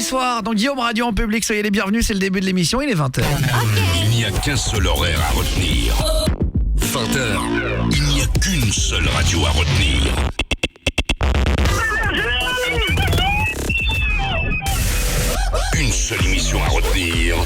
soirs dans Guillaume Radio en public. Soyez les bienvenus, c'est le début de l'émission, il est 20h. Il n'y a qu'un seul horaire à retenir. 20h, il n'y a qu'une seule radio à retenir. Une seule émission à retenir.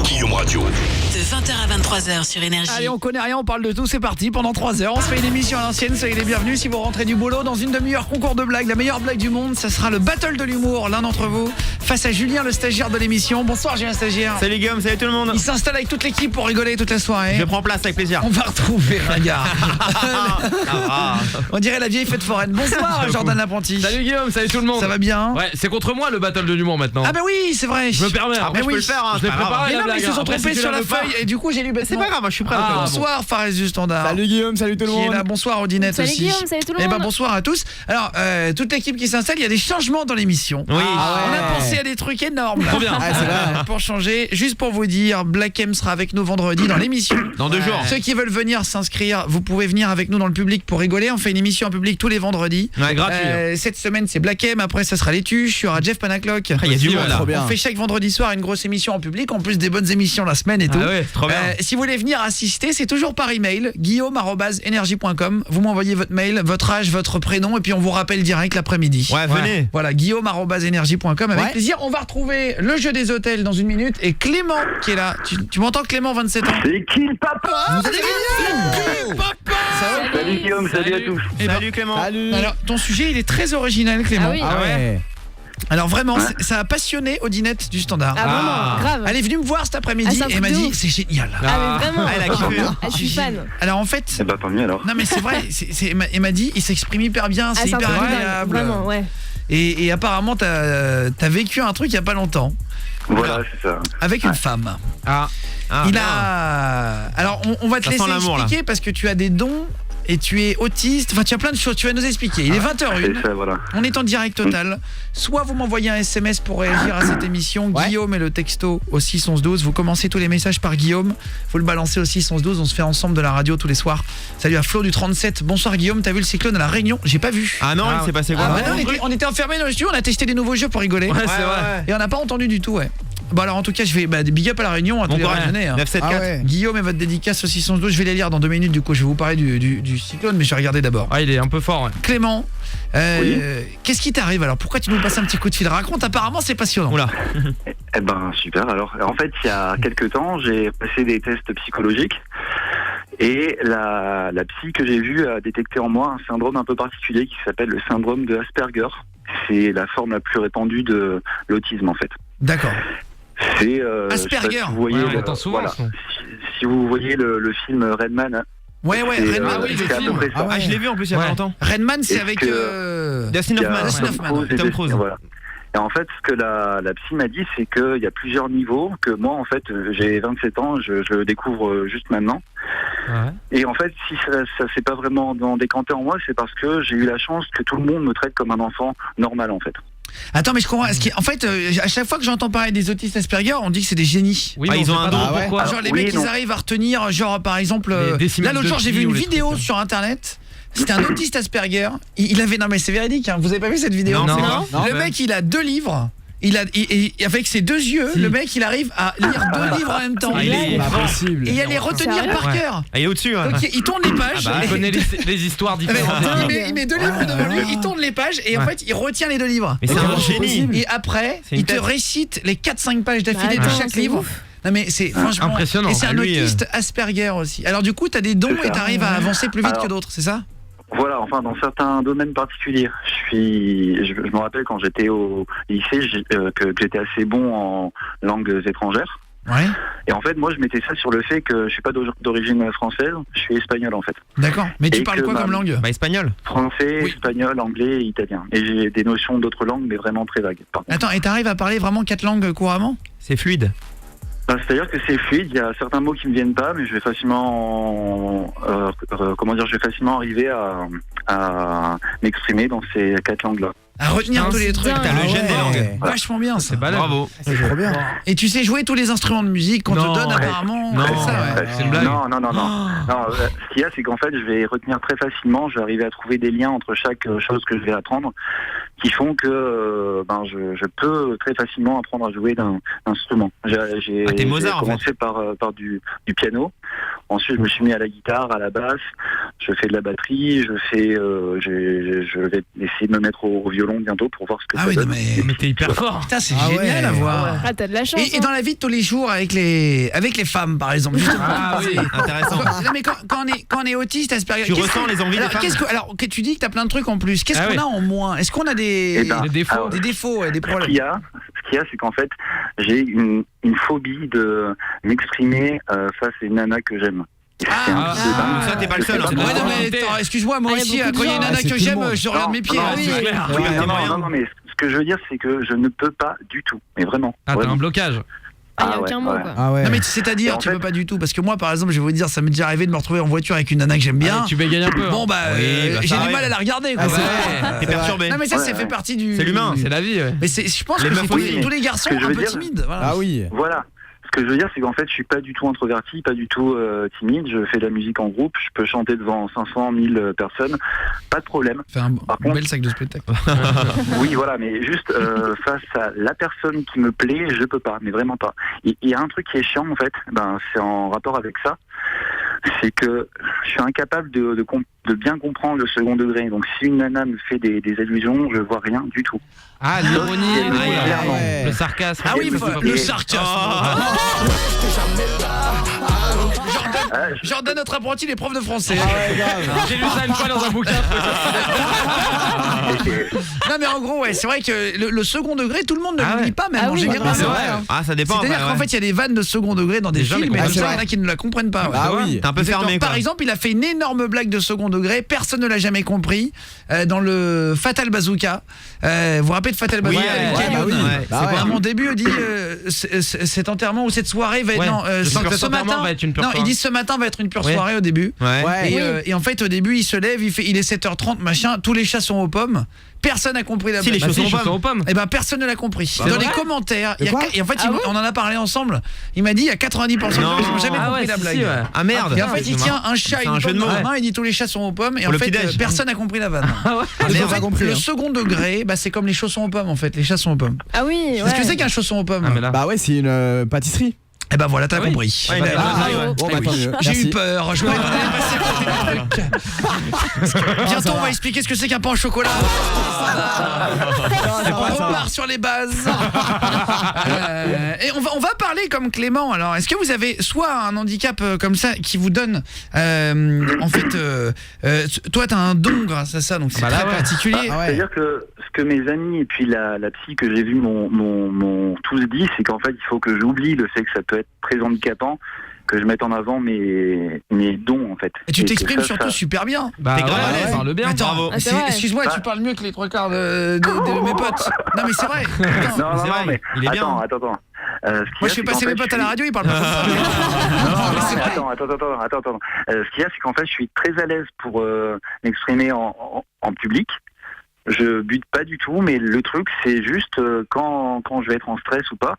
Guillaume Radio. De 20h à 23h sur Énergie. Allez, on connaît rien, on parle de tout, c'est parti. Pendant 3 heures, on se fait une émission à l'ancienne. Soyez les bienvenus. Si vous rentrez du boulot, dans une demi-heure, concours de blagues, la meilleure blague du monde, ça sera le battle de l'humour. L'un d'entre vous face à Julien, le stagiaire de l'émission. Bonsoir, Julien, stagiaire. Salut Guillaume, salut tout le monde. Il s'installe avec toute l'équipe pour rigoler toute la soirée. Je prends place avec plaisir. On va retrouver Ringard. On dirait la vieille fête foraine. Bonsoir, Jordan l'apprenti. Salut Guillaume, salut tout le monde. Ça va bien? Ouais, c'est contre moi le battle de l'humour maintenant. Ah bah oui, c'est vrai. Je me permets. Après, je peux le faire, hein, je l'ai préparé Mais la non, mais blague. ils se sont Après, trompés si tu sur la la veux pas. feuille et du coup j'ai lu bêtement. C'est pas grave, moi je suis prêt. Ah, Bonsoir Fares du Standard. Salut Guillaume, salut tout le Qui est monde. là, bonsoir Odinette Salut aussi. Guillaume, salut tout le Eh ben monde. bonsoir à tous. Alors toute l'équipe qui s'installe, il y a des changements dans l'émission. Oui. On a pensé à des trucs énormes là. Trop bien. Ah, c'est vrai. Pour changer, juste pour vous dire, Black M sera avec nous vendredi dans l'émission. Dans 2 jours. Ceux qui veulent venir s'inscrire, vous pouvez venir avec nous dans le public pour rigoler. On fait une émission en public tous les vendredis. Ouais, gratuit. Cette semaine c'est Black M, après ça sera les Tuches, il y aura Jeff Panaclock. Il y a du monde là. Trop On fait chaque vendredi soir une grosse émission en public, en plus des bonnes émissions la semaine et tout. Ah ouais, trop bien. Si vous voulez venir assister, c'est toujours par email, guillaume@energie.com. Vous m'envoyez votre mail, votre âge, votre prénom et puis on vous rappelle direct l'après-midi. Ouais, venez. Voilà, guillaume@energie.com avec Ouais. plaisir. On va retrouver le jeu des hôtels dans une minute et Clément qui est là. Tu m'entends Clément, 27 ans? C'est qui le papa? Salut Guillaume, salut à tous. Eh ben, Salut Clément. alors, ton sujet, il est très original, Clément. Ah oui. Ah ouais. Alors vraiment, ça a passionné Odinette du Standard. Ah vraiment, grave. Elle est venue me voir cet après-midi Ah, c'est un et elle m'a truc de dit ouf. c'est génial. Ah mais vraiment. Elle a kiffé. Ah, je suis fan. Alors en fait, Eh bah tant mieux alors. non mais c'est vrai, elle m'a dit il s'exprime hyper bien, Ah, c'est c'est un hyper truc de dingue. agréable. Vraiment, ouais. Et apparemment t'as vécu un truc il y a pas longtemps Voilà, c'est ça. avec une femme. Ah. Il bien. a alors on va te Ça laisser sent l'amour, expliquer parce que tu as des dons et tu es autiste, enfin tu as plein de choses, tu vas nous expliquer. Il est 20h01. C'est ça, voilà. On est en direct total. Soit vous m'envoyez un SMS pour réagir à cette émission, Guillaume et le texto au 61112. Vous commencez tous les messages par Guillaume, vous le balancez au 61112. On se fait ensemble de la radio tous les soirs. Salut à Flo du 37. Bonsoir Guillaume, t'as vu le cyclone à la Réunion? J'ai pas vu. Ah non, il s'est passé quoi? Ah, bah non, on était enfermés dans le studio, on a testé des nouveaux jeux pour rigoler. Ouais, c'est vrai. Et on n'a pas entendu du tout, ouais. Bon alors en tout cas, je vais des big up à la Réunion, à tous Bon les courage. Réunionnais. 974. Guillaume et votre dédicace au 612, je vais les lire dans 2 minutes. Du coup, je vais vous parler du cyclone, mais je vais regarder d'abord. Ah, il est un peu fort. Ouais. Clément, Oui. qu'est-ce qui t'arrive alors? Pourquoi tu nous passes un petit coup de fil? Raconte, apparemment c'est passionnant. Oula. Eh ben super alors. En fait, il y a quelques temps, j'ai passé des tests psychologiques et la psy que j'ai vue a détecté en moi un syndrome un peu particulier qui s'appelle le syndrome de Asperger. C'est la forme la plus répandue de l'autisme en fait. D'accord. C'est Asperger. je sais pas si vous voyez Ouais, on entend souvent voilà. ce nom. Si vous voyez le film Redman. Ouais, c'est, Redman, oui, c'est le à peu film. près ça. Ah, je l'ai vu en plus il y a pas Ouais. longtemps. Redman, c'est Est-ce avec que- Dustin Il y a Hoffman. Dustin ouais. Hoffman, Tom Cruise Tom et Cruise. Voilà. Et en fait, ce que la psy m'a dit, c'est qu'il y a plusieurs niveaux, que moi, en fait, j'ai 27 ans, je le découvre juste maintenant. Ouais. Et en fait, si ça s'est pas vraiment décanté en moi, c'est parce que j'ai eu la chance que tout le monde me traite comme un enfant normal, en fait. Attends, mais je comprends. En fait, à chaque fois que j'entends parler des autistes Asperger, on dit que c'est des génies. Oui, Ah, mais ils on ont sait un pas don, trop pourquoi. Genre les oui, mecs, non. ils arrivent à retenir, genre par exemple, Les décimales là l'autre de jour j'ai vu pi une ou les vidéo trucs. sur internet. C'était un autiste Asperger. Il avait, non mais c'est véridique, hein. Vous avez pas vu cette vidéo? Non, c'est quoi? Non. Le mec, il a 2 livres. Et avec ses 2 yeux, le mec, il arrive à lire 2 livres en même temps. Ah, il est Pas fort. possible. Et à les retenir Sérieux? par Ouais. cœur. Ah, il est au-dessus. Ouais. Donc il tourne les pages. Ah bah, il connaît les histoires Mais différentes. il met 2 livres devant lui, il tourne les pages et en Ouais. fait il retient les 2 livres. Mais c'est un génie. Et après, C'est une il te tête. récite les 4-5 pages d'affilée Bah, de attends, chaque c'est livre. ouf. Non mais c'est franchement Impressionnant. Et c'est Ah, un lui, autiste Asperger aussi. Alors du coup, t'as des dons C'est et ça. t'arrives à avancer plus vite Alors- que d'autres, c'est ça? Voilà, enfin, dans certains domaines particuliers. Je me rappelle quand j'étais au lycée, que j'étais assez bon en langues étrangères. Ouais. Et en fait, moi, je mettais ça sur le fait que je suis pas d'origine française, je suis espagnol, en fait. D'accord. Mais tu Et parles que quoi comme langue? Bah espagnol. Français, Oui. espagnol, anglais et italien. Et j'ai des notions d'autres langues, mais vraiment très vagues. Par contre. Attends, et t'arrives à parler vraiment 4 langues couramment? C'est fluide. C'est-à-dire que c'est fluide, il y a certains mots qui me viennent pas, mais je vais facilement, je vais facilement arriver à m'exprimer dans ces 4 langues-là. À retenir tous les trucs. T'as le gène des langues. Vachement bien ça. C'est balèze. Bravo. C'est trop bien. Et tu sais jouer tous les instruments de musique qu'on Non, te donne ouais. apparemment. Non, c'est ça, ouais. c'est une blague. Non. Ce qu'il y a, c'est qu'en fait, je vais retenir très facilement. Je vais arriver à trouver des liens entre chaque chose que je vais apprendre, qui font que je peux très facilement apprendre à jouer d'un instrument. J'ai t'es Mozart, commencé par du piano. Ensuite, je me suis mis à la guitare, à la basse. Je fais de la batterie. Je vais essayer de me mettre au violon bientôt pour voir ce que Ah ça oui, non donne. mais t'es hyper fort. putain, c'est Ah génial ouais. à voir. Ah, t'as de la chance. Et dans la vie de tous les jours avec les femmes par exemple. Justement. Ah oui. Intéressant. Non mais quand on est autiste Asperger, Tu qu'est-ce ressens que- les envies des alors, femmes. alors que tu dis que t'as plein de trucs en plus. Qu'est-ce Ah qu'on oui. a en moins? Est-ce qu'on a des Eh ben, Des défauts. alors, des défauts, des Ce problèmes? qu'il y a, c'est qu'en fait, j'ai une phobie de m'exprimer face à une nana que j'aime. Et c'est un truc de dingue. Ça, t'es pas le seul, hein. Je sais Ouais, pas non, comment- mais attends, excuse-moi, moi Ah, y a aussi, beaucoup de quand il y a une gens. nana Ah, c'est que tout le j'aime, monde. je regarde mes pieds. Non, hein, oui. c'est clair. Oui, Ouais, non, mais ce que je veux dire, c'est que je ne peux pas du tout. Mais vraiment. Ah, t'as vraiment. un blocage. Ah, y a Ah, aucun ouais, mot, ouais. quoi. Ah ouais. Non mais c'est-à-dire, En tu fait- peux pas du tout, parce que moi par exemple, je vais vous dire, ça m'est déjà arrivé de me retrouver en voiture avec une nana que j'aime bien. Ah, tu bégayes un peu. Bon hein. bah, Oui, bah, ça j'ai du arrive. mal à la regarder. Quoi. Ah, c'est Ouais. vrai. T'es perturbé. Non mais ça, Ouais, ça fait ouais. partie du. C'est l'humain. C'est la vie, ouais. Mais je pense Les que meufs c'est aussi. tous les garçons Ce que je un veux peu dire- timides. Voilà. Ah oui. Voilà. Ce que je veux dire, c'est qu'en fait, je suis pas du tout introverti, pas du tout timide. Je fais de la musique en groupe. Je peux chanter devant 500, 1000 personnes. Pas de problème. Fait un Par contre- bel sac de spectacle. Oui, voilà, mais juste face à la personne qui me plaît, je peux pas, mais vraiment pas. Il y a un truc qui est chiant, en fait, c'est en rapport avec ça. C'est que je suis incapable de bien comprendre le second degré. Donc, si une nana me fait des allusions, je vois rien du tout. Ah, l'ironie, Ah, le- ouais. le sarcasme. Ah oui, le sarcasme. Jordan, notre apprenti, les profs de français. Ah ouais, grave. J'ai lu ça une fois dans un bouquin. Non mais en gros, ouais, c'est vrai que le second degré, tout le monde ne Ah le ouais. dit pas, même Ah en oui, général. c'est vrai. Ah, ça dépend. C'est-à-dire après, qu'en fait, il y a des vannes de second degré dans des Les gens films, les et comprennent il y pas. en a qui ne la comprennent pas. ouais. Ah oui. T'es un peu fermé, Par quoi. exemple, il a fait une énorme blague de second degré, personne ne l'a jamais compris, dans le Fatal Bazooka. Vous vous rappelez de Fatal Bazooka Oui, avec ouais, Canyon? bah oui. Ouais. Bah C'est ouais. quoi, à mon début, il dit cet enterrement ou cette soirée va être Ouais. non, Cet ce enterrement matin va être une pure non, soirée. il dit ce matin va être une pure Ouais. soirée au début. Ouais. Ouais. Et en fait au début il se lève, il est 7h30 machin, tous les chats sont aux pommes. Personne n'a compris la Si, blague. les chaussons aux pommes. Eh ben personne ne l'a compris. C'est Dans vrai les commentaires, il y a quoi et en fait Ah bon on en a parlé ensemble. Il m'a dit il y a 90% de gens qui n'ont jamais Ah compris ouais, la si, blague. si, ouais. Ah merde. Et en fait il tient un chat et C'est un une jeu pomme de dans la mots. main, il dit tous les chats sont aux pommes et Pour en le fait petit-déj. personne n'a compris la vanne. Ah ouais. Et Ils en ont pas fait, compris, le hein. second degré, c'est comme les chaussons aux pommes en fait, les chats sont aux pommes. Ah oui, Qu'est-ce que ouais. c'est qu'un chausson aux pommes? Ah, mais là. Bah ouais, c'est une pâtisserie. Eh ben voilà, t'as Ah oui. compris. Ouais, il a Bah, la taille, bravo. ouais. Bon, bah tant mieux. J'ai eu Merci. peur, je voulais passer côté du truc. Bientôt on va expliquer ce que c'est qu'un pain au chocolat. On repart sur les bases. Et on va parler comme Clément. Alors, est-ce que vous avez soit un handicap comme ça qui vous donne en fait toi t'as un don grâce à ça, donc c'est Bah là, très ouais. particulier. Ah ouais. C'est-à-dire que ce que mes amis et puis la psy que j'ai vu m'ont tous dit, c'est qu'en fait, il faut que j'oublie le fait que ça peut être très handicapant, que je mette en avant mes dons, en fait. Et tu que t'exprimes ça, surtout super bien. Bah T'es grave ouais, à l'aise. parle bien. Attends, bravo. Ah, c'est vrai. excuse-moi, tu parles mieux que les trois quarts de mes potes. Non mais c'est vrai. Attends. Non, C'est vrai, mais il est bien. attends. Moi je fais passer mes potes à la radio, ils parlent pas comme ça. Non, mais c'est vrai. Attends. Ce qu'il y a, c'est qu'en fait, je suis très à l'aise pour m'exprimer en public. Je bute pas du tout, mais le truc, c'est juste quand je vais être en stress ou pas,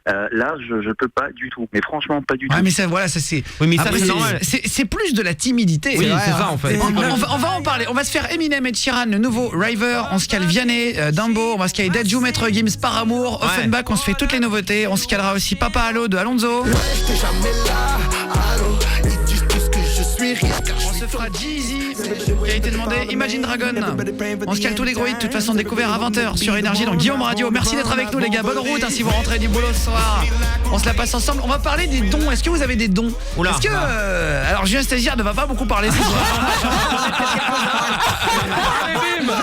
là, je peux pas du tout. Mais franchement, pas du tout. Ouais, mais ça, voilà, ça c'est. Oui, mais ça, Après, c'est normal. c'est plus de la timidité. Oui, vrai, c'est hein. ça en fait. On va en parler. On va se faire Eminem et Sheeran, le nouveau River. On se cale Vianney, Dumbo. On va se caler Dadju, Maître Gims, Par Amour, Offenbach. On se fait toutes les nouveautés. On se calera aussi Papa Allo de Alonso. On se fera Jeezy qui a été demandé, Imagine Dragon. On se cale tous les gros hits, de toute façon découvert à 20h sur Énergie dans Guillaume Radio. Merci d'être avec nous les gars, bonne route si vous rentrez du boulot ce soir. On se la passe ensemble, on va parler des dons. Est-ce que vous avez des dons? Oula. Est-ce que alors Julien Stagiaire ne va pas beaucoup parler ce soir. Allez, bim.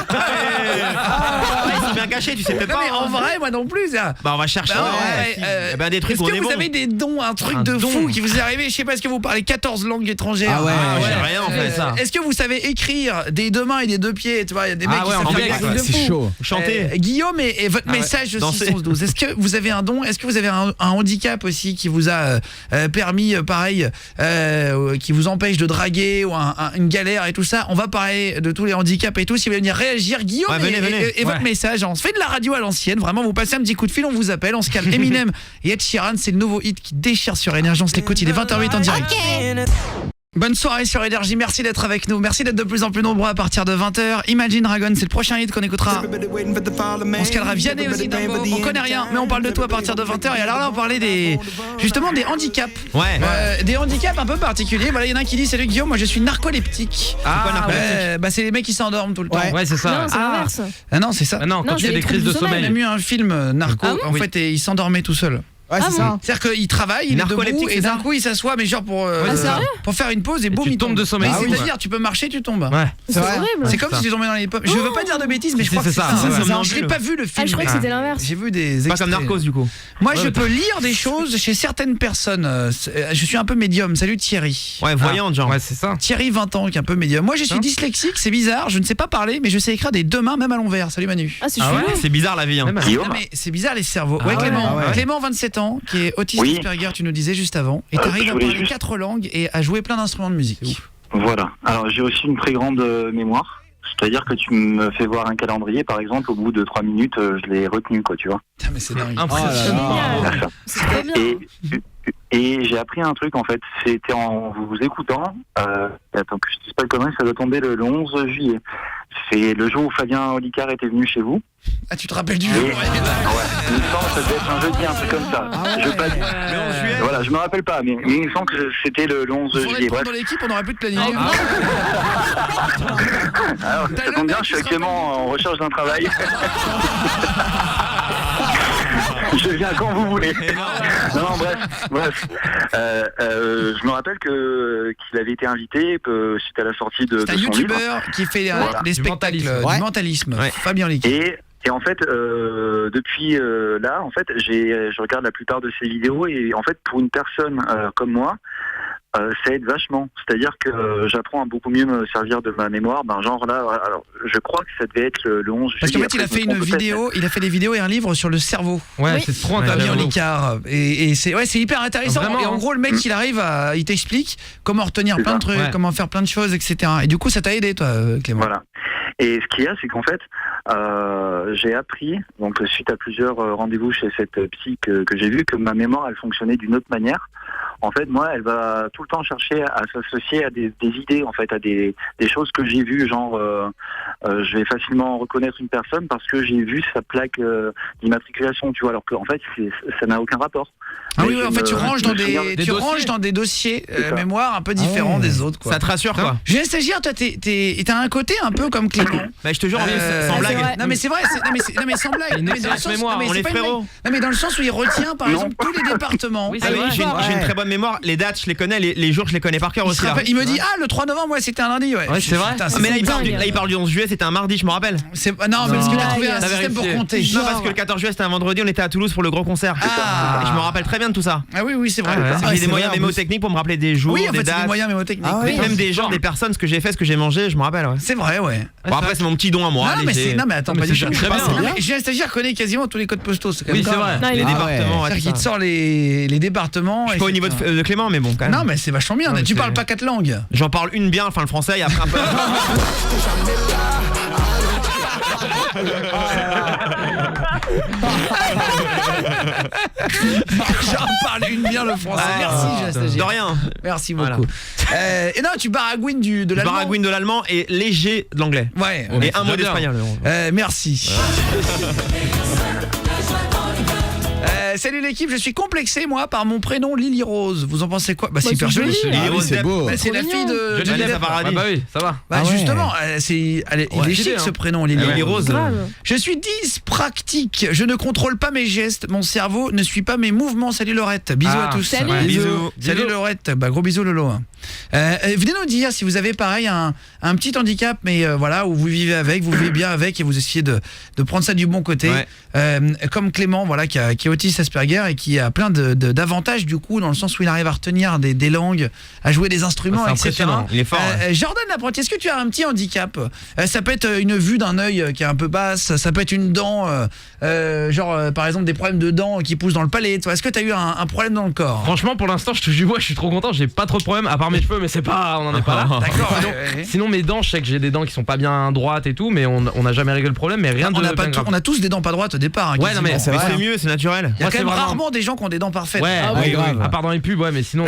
bien caché, tu sais peut-être Non, pas. mais en vrai, moi non plus, ça. Bah on va chercher. Bah, Eh ben, des trucs est-ce on que est vous bon. avez des dons, un truc Un de don. fou qui vous est arrivé? Je sais pas, est-ce que vous parlez 14 langues étrangères? Ah ouais, j'ai rien en fait ça. Est-ce que vous savez écrire des deux mains et des deux pieds? Tu vois, il y a des mecs qui ouais, en savent direct, faire des trucs de c'est fou. chaud. Chanter. Guillaume et votre Ah ouais, message de danser. 612. Est-ce que vous avez un don? Est-ce que vous avez un handicap aussi qui vous a permis, pareil, qui vous empêche de draguer ou une galère et tout ça? On va parler de tous les handicaps et tout. Si vous voulez venir réagir, Guillaume, Ouais, venez. et votre message. On se fait de la radio à l'ancienne. Vraiment, vous passez un petit coup de fil, on vous appelle, on se calme. Eminem et Ed Sheeran, c'est le nouveau hit qui déchire sur Énergie. On se l'écoute, il est 20h08 en direct. Bonne soirée sur Énergie, merci d'être avec nous. Merci d'être de plus en plus nombreux à partir de 20h. Imagine Dragon, c'est le prochain hit qu'on écoutera. On se calera Vianney aussi d'un mot. On connaît rien, mais on parle de tout à partir de 20h. Et alors là, on parlait justement des handicaps. Ouais. Des handicaps un peu particuliers. Voilà, il y en a un qui dit: salut Guillaume, moi je suis narcoleptique. C'est quoi narcoleptique? Bah c'est les mecs qui s'endorment tout le temps. Ouais, c'est ça. Non, c'est l'inverse. Ah non, c'est ça. Ah non, quand Non, tu c'est fais les des crises de troubles du Il y a sommeil. eu un film narco Ah bon en fait et il s'endormait tout seul. Ouais, c'est ça. C'est-à-dire qu'il travaille, il est debout Narcoleptique, et c'est d'un ça coup il s'assoit mais genre pour sérieux faire une pause et boum tu il tombes tombe de sommeil. Mais Ah oui. c'est-à-dire tu peux marcher, tu tombes. Ouais. C'est vrai. horrible. C'est comme si tu tombais dans les pommes. Je veux pas dire de bêtises mais je Si, crois que c'est c'est ça, ça. ouais. Non, je l'ai pas vu le film. Ah, je croyais que c'était l'inverse. J'ai vu des Pas extraits. comme Narcos du coup. Moi Ouais, je peux lire des choses chez certaines personnes. Je suis un peu médium. Salut Thierry. Ouais, voyante genre. Ouais, c'est ça. Thierry 20 ans qui est un peu médium. Moi je suis dyslexique, c'est bizarre, je ne sais pas parler mais je sais écrire des deux mains même à l'envers. Salut Manu. Ah, c'est Ah ouais. chelou. C'est bizarre la vie hein. Même à- Guillaume. Non, mais c'est bizarre les cerveaux. Ah Ouais, ouais, Clément. ah ouais. Clément 27 ans qui est autiste Oui. Asperger, tu nous disais juste avant et tu je arrives à voulais parler juste- 4 langues et à jouer plein d'instruments de musique. Voilà. Alors j'ai aussi une très grande mémoire. C'est-à-dire que tu me fais voir un calendrier, par exemple, au bout de 3 minutes, je l'ai retenu, quoi, tu vois. Putain, mais c'est dingue. Impressionnant. Génial. C'est trop bien. Et j'ai appris un truc, en fait. C'était en vous écoutant. Attends, que je dise pas le connerie, ça doit tomber le 11 juillet. C'est le jour où Fabien Olicard était venu chez vous. Ah, tu te rappelles du Et, jour? ouais, il me semble que ça devait être un jeudi, un truc comme ça. Je veux pas dire. Le 11 juillet. Voilà, je me rappelle pas, mais il me semble que c'était le 11 Il faudrait juillet. te prendre Bref. dans l'équipe, on n'aurait plus de planning. Alors, T'as ça le tombe bien, mec je suis qui actuellement en recherche d'un travail. Je viens quand vous voulez. Non, bref. Je me rappelle qu'il avait été invité suite à la sortie de C'est un son livre. youtubeur qui fait Voilà. des Du spectacles mentalisme. du mentalisme. Ouais. Fabien Lick. Et en fait, depuis là, en fait, je regarde la plupart de ses vidéos et en fait, pour une personne comme moi, ça aide vachement. C'est-à-dire que j'apprends à beaucoup mieux me servir de ma mémoire. Ben genre là, alors je crois que ça devait être le 11 juillet. Parce qu'en fait, il a Après, fait je me une trompe peut-être. vidéo, il a fait des vidéos et un livre sur le cerveau. Ouais, Oui. c'est trop Fabien intéressant. Olicard et c'est hyper intéressant. Vraiment, Et en hein. gros, le mec, il arrive il t'explique comment retenir C'est plein de ça. trucs, Ouais. comment faire plein de choses, etc. Et du coup, ça t'a aidé, toi, Clément. Voilà. Et ce qu'il y a, c'est qu'en fait, j'ai appris, donc suite à plusieurs rendez-vous chez cette psy que j'ai vu, que ma mémoire, elle fonctionnait d'une autre manière. En fait, moi, elle va tout le temps chercher à s'associer à des idées, en fait, à des choses que j'ai vues, genre, je vais facilement reconnaître une personne parce que j'ai vu sa plaque d'immatriculation, tu vois, alors qu'en fait, ça n'a aucun rapport. Ah Mais oui, je en fait, tu me ranges dans souviens- des, des tu dossiers. ranges dans des dossiers C'est ça. mémoire un peu différents des autres, quoi. Ça te rassure quoi. Julien Stagiaire, toi, t'as un côté un peu comme Clément. Bah je te jure, sans c'est blague. vrai. Non mais c'est vrai, non mais sans blague. Une Non, mais dans le excellente sens- mémoire, non, mais on c'est est pas une frérots. blague. Non mais dans le sens où il retient par Non. exemple tous les départements. Oui, Ah c'est oui, vrai. j'ai une très bonne mémoire. Les dates, je les connais. Les jours, je les connais par cœur Il, aussi. se là. rappelle- il me dit le 3 novembre, ouais, c'était un lundi, ouais. Ouais, c'est vrai. Putain, Ah, mais là, dingue. il parle du 11 juillet, c'était un mardi, je me rappelle. non, mais parce que t'as trouvé un T'as système pour vérifié. compter. Non, parce que le 14 juillet, c'était un vendredi, on était à Toulouse pour le gros concert. Ah. Et je me rappelle très bien de tout ça. Ah oui, c'est vrai. Ah ouais. Ah, J'ai c'est des moyens vrai, en plus. mémotechniques pour me rappeler des jours, Oui, en des fait, c'est des dates. moyens mémotechniques. Ah ouais. Oui, Même des gens, des personnes, ce que j'ai fait, ce que j'ai mangé, je me rappelle. Ouais. C'est vrai, ouais. Bon, après, c'est mon petit don à moi. Non, mais léger. non, mais attends, Non, pas mais du c'est tout. très bien. Non, mais Julien Stagiaire connaît quasiment tous les codes postaux. C'est quand Oui, même c'est grave. vrai. Non, il Les est- départements, ouais, C'est-à-dire tout qu'il te ça. sort les départements. Je suis et pas au c'est- niveau de Clément, mais bon, quand même. Non, mais c'est vachement bien. Non, mais Tu c'est- parles pas 4 langues. J'en parle une bien, enfin le français, et après un peu. J'en parle une bien le français. Ah, Merci, Julien de Stagiaire. rien. Merci Voilà. beaucoup. Et non, tu baragouines de Je l'allemand. baragouine de l'allemand et léger de l'anglais. Ouais. Et un mot bien. d'espagnol. Merci. Salut l'équipe, je suis complexé moi par mon prénom Lily Rose. Vous en pensez quoi? Bah c'est hyper c'est joli. joli. Lily Rose c'est Depp. beau. Bah, c'est la Trop fille mignon. de Johnny Depp à Depp. Paradis. Ah bah oui, ça va. Bah Ah ouais. justement, il est stylé, chic hein. ce prénom Lily Lily Rose. Rose. Grave. Je suis dyspraxique, je ne contrôle pas mes gestes, mon cerveau ne suit pas mes mouvements. Salut Laurette, bisous Ah, à tous. salut. Ouais, bisous. Salut Laurette, bah gros bisous Lolo. Venez nous dire si vous avez pareil un petit handicap, mais voilà, où vous vivez avec, vous vivez bien avec et vous essayez de prendre ça du bon côté. Ouais. Comme Clément, voilà, qui est autiste Asperger et qui a plein d'avantages du coup, dans le sens où il arrive à retenir des langues, à jouer des instruments, C'est etc. impressionnant. Il est fort. Ouais. Jordan l'apprenti, est-ce que tu as un petit handicap? Ça peut être une vue d'un œil qui est un peu basse, ça peut être une dent, par exemple des problèmes de dents qui poussent dans le palais. Est-ce que tu as eu un problème dans le corps? Franchement, pour l'instant, je te jure, je suis trop content. J'ai pas trop de problèmes, à part mes cheveux, mais c'est pas, on en est pas là. D'accord. Sinon, sinon, mes dents, je sais que j'ai des dents qui sont pas bien droites et tout, mais on n'a jamais réglé le problème, mais rien de on a bien grave. on a tous des dents pas droites au départ. Ouais, non, mais quasiment. c'est Mais vrai. c'est mieux, c'est naturel. Il y a Moi, quand même c'est vraiment- rarement des gens qui ont des dents parfaites. Ouais, Ah oui, ouais, oui. grave. À part dans les pubs, ouais, mais sinon.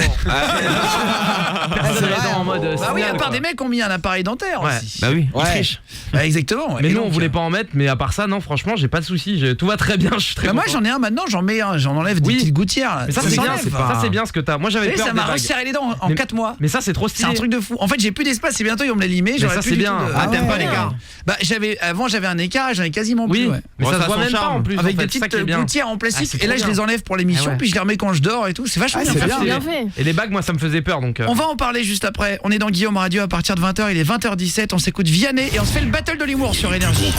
Personne c'est les vrai, dents en mode. Bah oui, à signal, part quoi. des mecs qui ont mis un appareil dentaire Ouais. aussi. Bah oui, il Ouais. triche. Exactement. Mais Et nous, on donc, voulait pas en mettre, mais à part ça, non, franchement, j'ai pas de soucis. Tout va très bien, je suis très bah moi content. j'en ai un maintenant, j'en mets un, j'en enlève des Oui. petites gouttières là. Mais ça, c'est bien, s'enlève. ça, c'est bien ce que t'as. Moi, j'avais Et peur ça des m'a bagues. resserré les dents en Mais- 4 mois. Mais ça, c'est trop C'est stylé. un truc de fou. En fait, j'ai plus d'espace et bientôt ils vont me les limer. Mais j'aurai ça, plus c'est du bien. tout de- Ah, t'aimes pas ouais. l'écart? Bah avant j'avais un écart, j'en ai quasiment plus. Oui, Ouais. mais Bon, ça ça se voit a son même pas charme. en plus. Avec en fait, des c'est ça petites qui est bien. gouttières en plastique. Ah, c'est Et là trop je bien. les enlève pour l'émission, Ah ouais. puis je les remets quand je dors et tout. C'est vachement Ah, bien c'est fait. bien. Bien fait. Et les bagues, moi, ça me faisait peur, donc. On va en parler juste après. On est dans Guillaume Radio à partir de 20h. Il est 20h17. On s'écoute Vianney et on se fait le battle de l'humour sur Énergie.